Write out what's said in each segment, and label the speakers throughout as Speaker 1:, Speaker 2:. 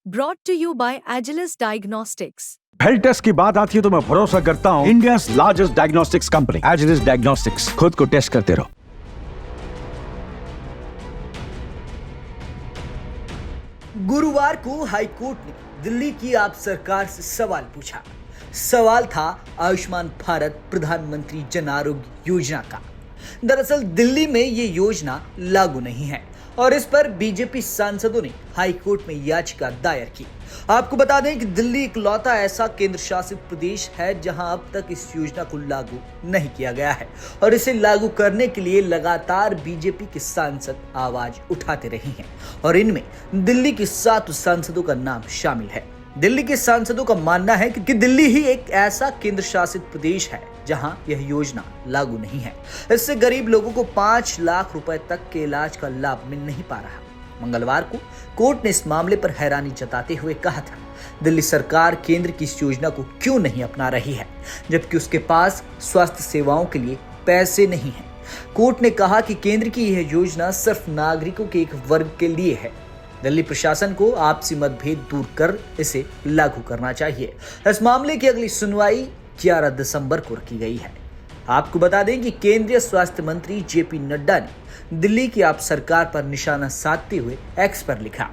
Speaker 1: Brought to you by Agilus Diagnostics.
Speaker 2: Health test की बात आती है तो मैं भरोसा करता हूँ India's largest diagnostics company Agilus Diagnostics. खुद को टेस्ट करते रहो।
Speaker 3: गुरुवार को हाईकोर्ट ने दिल्ली की आप सरकार से सवाल पूछा। सवाल था आयुष्मान भारत प्रधानमंत्री जन आरोग्य योजना का। दरअसल दिल्ली में ये योजना लागू नहीं है और इस पर बीजेपी सांसदों ने हाईकोर्ट में याचिका दायर की। आपको बता दें कि दिल्ली इकलौता ऐसा केंद्र शासित प्रदेश है जहां अब तक इस योजना को लागू नहीं किया गया है और इसे लागू करने के लिए लगातार बीजेपी के सांसद आवाज उठाते रहे हैं और इनमें दिल्ली के 7 सांसदों का नाम शामिल है। दिल्ली के सांसदों का मानना है कि दिल्ली ही एक ऐसा केंद्र शासित प्रदेश है जहां यह योजना लागू नहीं है। इससे गरीब लोगों को 5 लाख रुपए तक के इलाज का लाभ मिल नहीं पा रहा। मंगलवार को कोर्ट ने इस मामले पर हैरानी जताते हुए कहा था, दिल्ली सरकार केंद्र की इस योजना को क्यों नहीं अपना रही है जबकि उसके पास स्वास्थ्य सेवाओं के लिए पैसे नहीं हैं। कोर्ट ने कहा कि केंद्र की यह योजना सिर्फ नागरिकों के एक वर्ग के लिए है। दिल्ली प्रशासन को आपसी मतभेद दूर कर इसे लागू करना चाहिए। इस मामले की अगली सुनवाई 11 दिसंबर को रखी गई है। आपको बता दें कि केंद्रीय स्वास्थ्य मंत्री जेपी नड्डा ने दिल्ली की आप सरकार पर निशाना साधते हुए एक्स पर लिखा,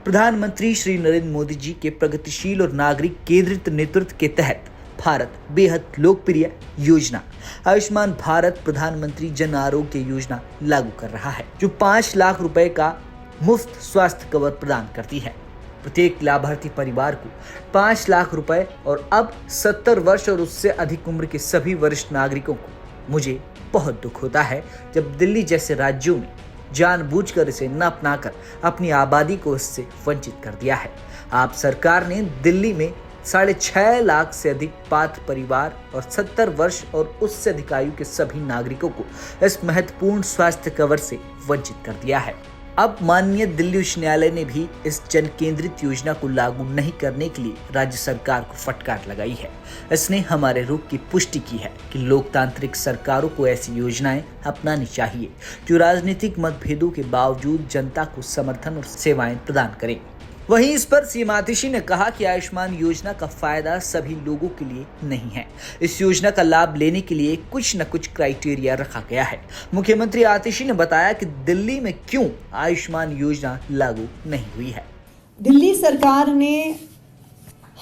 Speaker 3: प्रधानमंत्री श्री नरेंद्र मोदी जी के प्रगतिशील और नागरिक केंद्रित नेतृत्व के तहत भारत बेहद लोकप्रिय योजना आयुष्मान भारत प्रधानमंत्री जन आरोग्य योजना लागू कर रहा है, जो 5 लाख रुपए का मुफ्त स्वास्थ्य कवर प्रदान करती है। प्रत्येक लाभार्थी परिवार को 5 लाख रुपए और अब 70 वर्ष और उससे अधिक उम्र के सभी वरिष्ठ नागरिकों को। मुझे बहुत दुख होता है जब दिल्ली जैसे राज्यों में जानबूझकर इसे न अपनाकर अपनी आबादी को इससे वंचित कर दिया है। आप सरकार ने दिल्ली में 6.5 लाख से अधिक पात्र परिवार और 70 वर्ष और उससे अधिक आयु के सभी नागरिकों को इस महत्वपूर्ण स्वास्थ्य कवर से वंचित कर दिया है। अब माननीय दिल्ली उच्च न्यायालय ने भी इस जन केंद्रित योजना को लागू नहीं करने के लिए राज्य सरकार को फटकार लगाई है। इसने हमारे रुख की पुष्टि की है कि लोकतांत्रिक सरकारों को ऐसी योजनाएं अपनानी चाहिए जो राजनीतिक मतभेदों के बावजूद जनता को समर्थन और सेवाएं प्रदान करें। वहीं इस पर सीएम आतिशी ने कहा कि आयुष्मान योजना का फायदा सभी लोगों के लिए नहीं है। इस योजना का लाभ लेने के लिए कुछ न कुछ क्राइटेरिया रखा गया है। मुख्यमंत्री आतिशी ने बताया कि दिल्ली में क्यों आयुष्मान योजना लागू नहीं हुई है।
Speaker 4: दिल्ली सरकार ने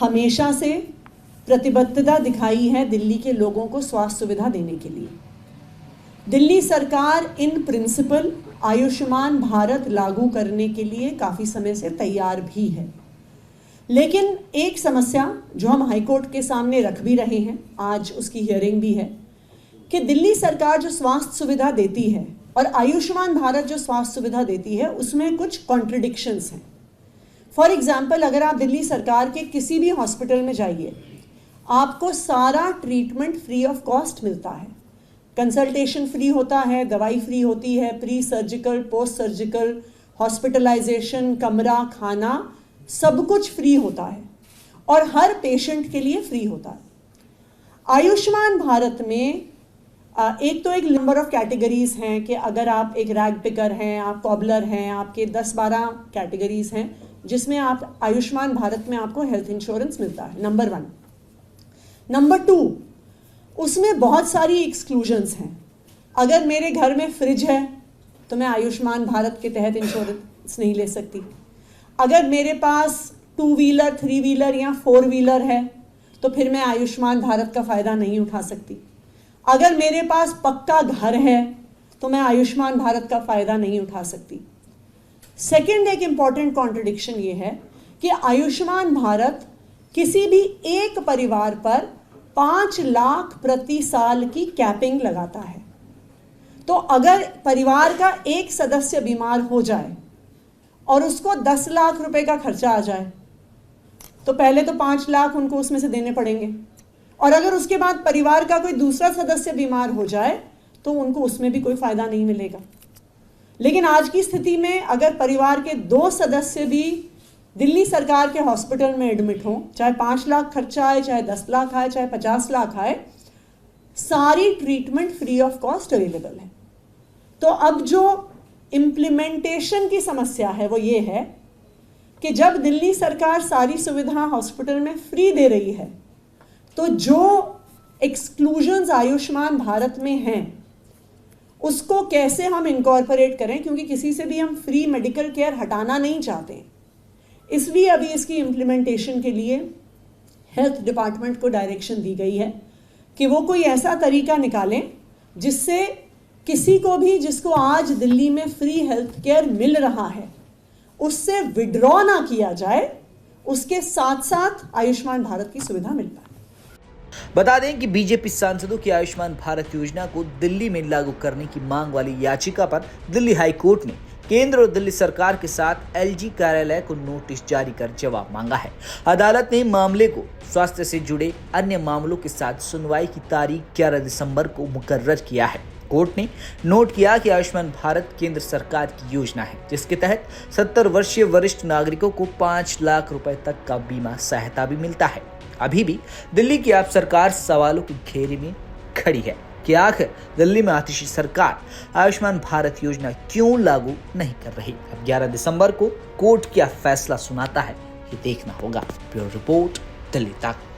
Speaker 4: हमेशा से प्रतिबद्धता दिखाई है दिल्ली के लोगों को स्वास्थ्य सुविधा देने के लिए। दिल्ली सरकार इन प्रिंसिपल आयुष्मान भारत लागू करने के लिए काफ़ी समय से तैयार भी है, लेकिन एक समस्या जो हम हाईकोर्ट के सामने रख भी रहे हैं, आज उसकी हियरिंग भी है, कि दिल्ली सरकार जो स्वास्थ्य सुविधा देती है और आयुष्मान भारत जो स्वास्थ्य सुविधा देती है उसमें कुछ कॉन्ट्रडिक्शंस हैं। फॉर एग्जाम्पल, अगर आप दिल्ली सरकार के किसी भी हॉस्पिटल में जाइए, आपको सारा ट्रीटमेंट फ्री ऑफ कॉस्ट मिलता है। कंसल्टेशन फ्री होता है, दवाई फ्री होती है, pre surgical, post surgical, hospitalisation, कमरा, खाना, सब कुछ फ्री होता है और हर पेशेंट के लिए फ्री होता है। आयुष्मान भारत में एक तो एक नंबर ऑफ कैटेगरीज हैं कि अगर आप एक रैग पिकर हैं, आप कॉबलर हैं, आपके 10-12 कैटेगरीज हैं जिसमें आप आयुष्मान भारत में आपको हेल्थ इंश्योरेंस मिलता है, नंबर 1। नंबर 2, उसमें बहुत सारी एक्सक्लूजन्स हैं। अगर मेरे घर में फ्रिज है तो मैं आयुष्मान भारत के तहत इंश्योरेंस नहीं ले सकती। अगर मेरे पास 2 व्हीलर, 3 व्हीलर या 4 व्हीलर है तो फिर मैं आयुष्मान भारत का फ़ायदा नहीं उठा सकती। अगर मेरे पास पक्का घर है तो मैं आयुष्मान भारत का फ़ायदा नहीं उठा सकती। सेकेंड, एक इम्पॉर्टेंट कॉन्ट्रडिक्शन ये है कि आयुष्मान भारत किसी भी एक परिवार पर 5 लाख प्रति साल की कैपिंग लगाता है। तो अगर परिवार का एक सदस्य बीमार हो जाए और उसको 10 लाख रुपए का खर्चा आ जाए तो पहले तो 5 लाख उनको उसमें से देने पड़ेंगे और अगर उसके बाद परिवार का कोई दूसरा सदस्य बीमार हो जाए तो उनको उसमें भी कोई फायदा नहीं मिलेगा। लेकिन आज की स्थिति में अगर परिवार के 2 सदस्य भी दिल्ली सरकार के हॉस्पिटल में एडमिट हो, चाहे 5 लाख खर्चा आए, चाहे 10 लाख आए, चाहे 50 लाख आए, सारी treatment free of cost available है। तो अब जो इम्प्लीमेंटेशन की समस्या है वो ये है कि जब दिल्ली सरकार सारी सुविधा हॉस्पिटल में फ्री दे रही है तो जो एक्सक्लूजन्स आयुष्मान भारत में हैं उसको कैसे हम इनकॉर्पोरेट करें, क्योंकि किसी से भी हम फ्री मेडिकल केयर हटाना नहीं चाहते। इसलिए अभी इसकी इम्प्लीमेंटेशन के लिए हेल्थ डिपार्टमेंट को डायरेक्शन दी गई है कि वो कोई ऐसा तरीका निकालें जिससे किसी को भी जिसको आज दिल्ली में फ्री हेल्थ केयर मिल रहा है उससे विड्रॉ ना किया जाए, उसके साथ साथ आयुष्मान भारत की सुविधा मिल पाए।
Speaker 3: बता दें कि बीजेपी सांसदों की आयुष्मान भारत योजना को दिल्ली में लागू करने की मांग वाली याचिका पर दिल्ली हाई कोर्ट ने केंद्र और दिल्ली सरकार के साथ एलजी कार्यालय को नोटिस जारी कर जवाब मांगा है। अदालत ने मामले को स्वास्थ्य से जुड़े अन्य मामलों के साथ सुनवाई की तारीख 11 दिसंबर को मुकर्रर किया है। कोर्ट ने नोट किया कि आयुष्मान भारत केंद्र सरकार की योजना है जिसके तहत 70 वर्षीय वरिष्ठ नागरिकों को 5 लाख रुपए तक का बीमा सहायता भी मिलता है। अभी भी दिल्ली की आप सरकार सवालों के घेरे में खड़ी है कि आखिर दिल्ली में आतिशी सरकार आयुष्मान भारत योजना क्यों लागू नहीं कर रही। अब 11 दिसंबर को कोर्ट क्या फैसला सुनाता है ये देखना होगा। ब्यूरो रिपोर्ट, दिल्ली तक।